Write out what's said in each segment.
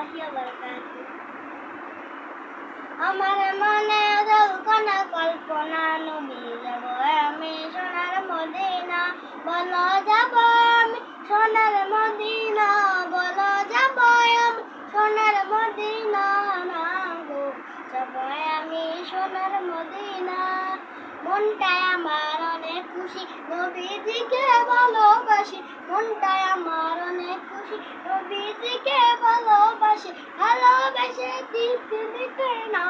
রহমাতুল্লাহি ওয়া বারাকাতুহু। আমার মনে জল্পনা কল্পনা নবী যাব আমি সোনার মদিনা, বলো যাব আমি সোনার মদিনা, বলো যাব আমি সোনার মদিনা, না গো যাব আমি সোনার মদিনা। মনটায় আমার অনেক খুশি নবীজিকে ভালোবাসি, মনটায় আমার অনেক খুশি নবীজিকে ভালোবাসি, ভালোবেসে দিতে দিতে না,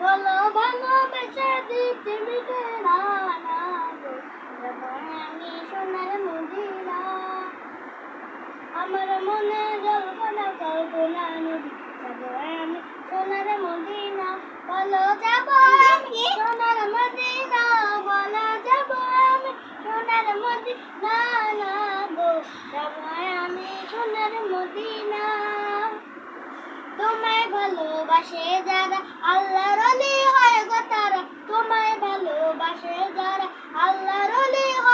বলো ভালোবেসে দিতে দিতে না, না গো যাব আমি সোনার মদিনা। আমার মনে জল্পনা কল্পনা নবী যাব আমি সোনার মদিনা, বলো যাব আমি সোনার মদিনা, বলো যাব আমি সোনার মদিনা, না গো যাব আমি সোনার মদিনা। তোমায় ভালোবাসে যারা আল্লাহর ওলি হয় গো তারা, তোমায় ভালোবাসে যারা আল্লাহর ওলি হয়।